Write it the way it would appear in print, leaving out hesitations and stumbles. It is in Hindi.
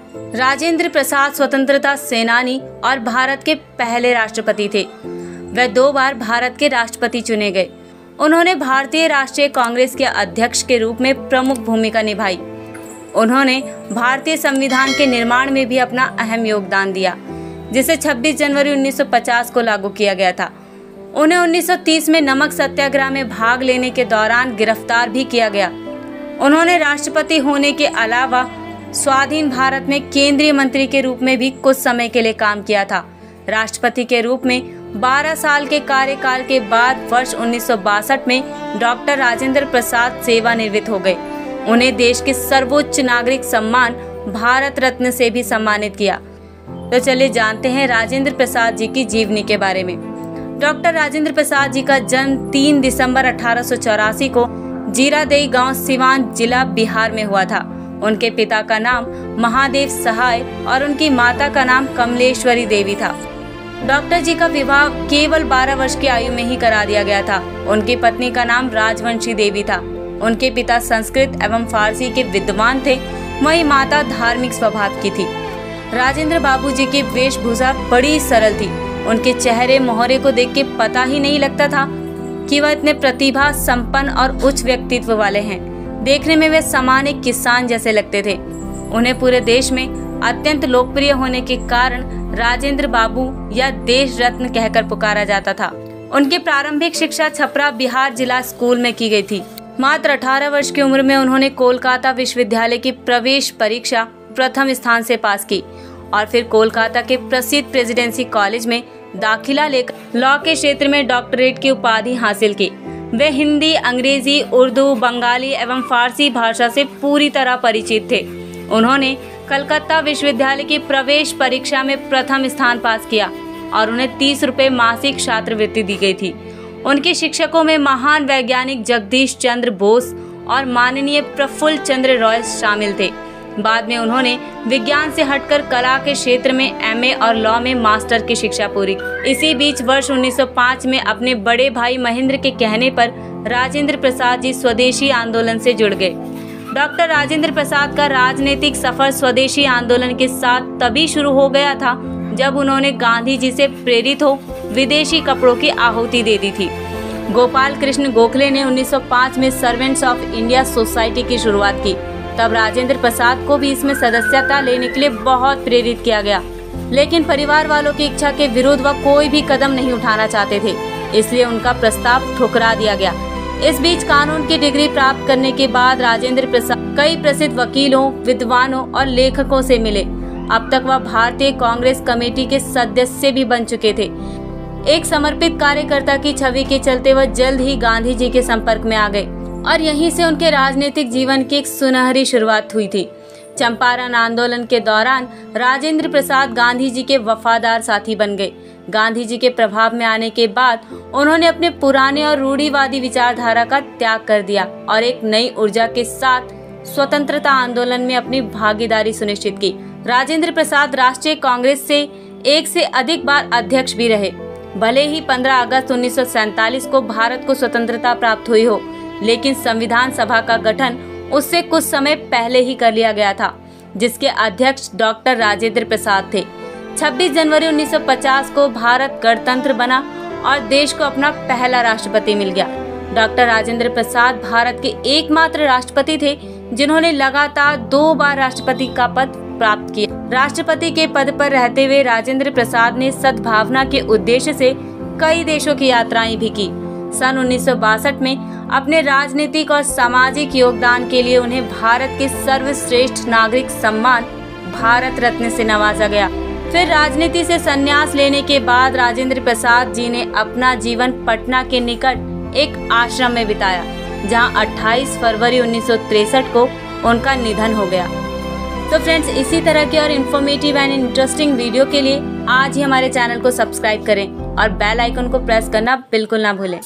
राजेंद्र प्रसाद स्वतंत्रता सेनानी और भारत के पहले राष्ट्रपति थे। वह 2 बार भारत के राष्ट्रपति चुने गए। उन्होंने भारतीय राष्ट्रीय कांग्रेस के अध्यक्ष के रूप में प्रमुख भूमिका निभाई। उन्होंने भारतीय संविधान के निर्माण में भी अपना अहम योगदान दिया, जिसे 26 जनवरी 1950 को लागू किया गया था। उन्हें 1930 में नमक सत्याग्रह में भाग लेने के दौरान गिरफ्तार भी किया गया। उन्होंने राष्ट्रपति होने के अलावा स्वाधीन भारत में केंद्रीय मंत्री के रूप में भी कुछ समय के लिए काम किया था। राष्ट्रपति के रूप में 12 साल के कार्यकाल के बाद वर्ष 1962 में डॉक्टर राजेंद्र प्रसाद सेवानिवृत्त हो गए। उन्हें देश के सर्वोच्च नागरिक सम्मान भारत रत्न से भी सम्मानित किया। तो चलिए जानते हैं राजेंद्र प्रसाद जी की जीवनी के बारे में। डॉक्टर राजेंद्र प्रसाद जी का जन्म 3 दिसंबर 1884 को जीरादेई गांव, सिवान जिला, बिहार में हुआ था। उनके पिता का नाम महादेव सहाय और उनकी माता का नाम कमलेश्वरी देवी था। डॉक्टर जी का विवाह केवल 12 वर्ष की आयु में ही करा दिया गया था। उनकी पत्नी का नाम राजवंशी देवी था। उनके पिता संस्कृत एवं फारसी के विद्वान थे, वहीं माता धार्मिक स्वभाव की थी। राजेंद्र बाबू जी की वेशभूषा बड़ी सरल थी। उनके चेहरे मोहरे को देख के पता ही नहीं लगता था कि वह इतने प्रतिभा संपन्न और उच्च व्यक्तित्व वाले हैं। देखने में वे सामान्य किसान जैसे लगते थे। उन्हें पूरे देश में अत्यंत लोकप्रिय होने के कारण राजेंद्र बाबू या देश रत्न कहकर पुकारा जाता था। उनकी प्रारंभिक शिक्षा छपरा बिहार जिला स्कूल में की गई थी। मात्र 18 वर्ष की उम्र में उन्होंने कोलकाता विश्वविद्यालय की प्रवेश परीक्षा प्रथम स्थान से पास की और फिर कोलकाता के प्रसिद्ध प्रेसिडेंसी कॉलेज में दाखिला लेकर लॉ के क्षेत्र में डॉक्टरेट की उपाधि हासिल की। वे हिंदी, अंग्रेजी, उर्दू, बंगाली एवं फारसी भाषा से पूरी तरह परिचित थे। उन्होंने कलकत्ता विश्वविद्यालय की प्रवेश परीक्षा में प्रथम स्थान पास किया और उन्हें 30 रुपए मासिक छात्रवृत्ति दी गई थी। उनके शिक्षकों में महान वैज्ञानिक जगदीश चंद्र बोस और माननीय प्रफुल्ल चंद्र रॉय शामिल थे। बाद में उन्होंने विज्ञान से हटकर कला के क्षेत्र में एमए और लॉ में मास्टर की शिक्षा पूरी। इसी बीच वर्ष 1905 में अपने बड़े भाई महेंद्र के कहने पर राजेंद्र प्रसाद जी स्वदेशी आंदोलन से जुड़ गए। डॉक्टर राजेंद्र प्रसाद का राजनीतिक सफर स्वदेशी आंदोलन के साथ तभी शुरू हो गया था जब उन्होंने गांधी जी से प्रेरित हो विदेशी कपड़ों की आहुति दे दी थी। गोपाल कृष्ण गोखले ने 1905 में सर्वेंट्स ऑफ इंडिया सोसाइटी की शुरुआत की। तब राजेंद्र प्रसाद को भी इसमें सदस्यता लेने के लिए बहुत प्रेरित किया गया, लेकिन परिवार वालों की इच्छा के विरुद्ध वह कोई भी कदम नहीं उठाना चाहते थे, इसलिए उनका प्रस्ताव ठुकरा दिया गया। इस बीच कानून की डिग्री प्राप्त करने के बाद राजेंद्र प्रसाद कई प्रसिद्ध वकीलों, विद्वानों और लेखकों से मिले। अब तक वह भारतीय कांग्रेस कमेटी के सदस्य भी बन चुके थे। एक समर्पित कार्यकर्ता की छवि के चलते वह जल्द ही गांधी जी के संपर्क में आ गए और यहीं से उनके राजनीतिक जीवन की एक सुनहरी शुरुआत हुई थी। चंपारण आंदोलन के दौरान राजेंद्र प्रसाद गांधी जी के वफादार साथी बन गए। गांधी जी के प्रभाव में आने के बाद उन्होंने अपने पुराने और रूढ़िवादी विचारधारा का त्याग कर दिया और एक नई ऊर्जा के साथ स्वतंत्रता आंदोलन में अपनी भागीदारी सुनिश्चित की। राजेंद्र प्रसाद राष्ट्रीय कांग्रेस से 1 से अधिक बार अध्यक्ष भी रहे। भले ही 15 अगस्त 1947 को भारत को स्वतंत्रता प्राप्त हुई हो, लेकिन संविधान सभा का गठन उससे कुछ समय पहले ही कर लिया गया था, जिसके अध्यक्ष डॉक्टर राजेंद्र प्रसाद थे। 26 जनवरी 1950 को भारत गणतंत्र बना और देश को अपना पहला राष्ट्रपति मिल गया। डॉक्टर राजेंद्र प्रसाद भारत के एकमात्र राष्ट्रपति थे जिन्होंने लगातार 2 बार राष्ट्रपति का पद प्राप्त किया। राष्ट्रपति के पद पर रहते हुए राजेंद्र प्रसाद ने सद्भावना के उद्देश्य से कई देशों की यात्राएं भी की। सन 1962 में अपने राजनीतिक और सामाजिक योगदान के लिए उन्हें भारत के सर्वश्रेष्ठ नागरिक सम्मान भारत रत्न से नवाजा गया। फिर राजनीति से संन्यास लेने के बाद राजेंद्र प्रसाद जी ने अपना जीवन पटना के निकट एक आश्रम में बिताया, जहां 28 फरवरी 1963 को उनका निधन हो गया। तो फ्रेंड्स, इसी तरह के और इन्फॉर्मेटिव एंड इंटरेस्टिंग वीडियो के लिए आज ही हमारे चैनल को सब्सक्राइब करें और बेल आइकन को प्रेस करना बिल्कुल ना भूलें।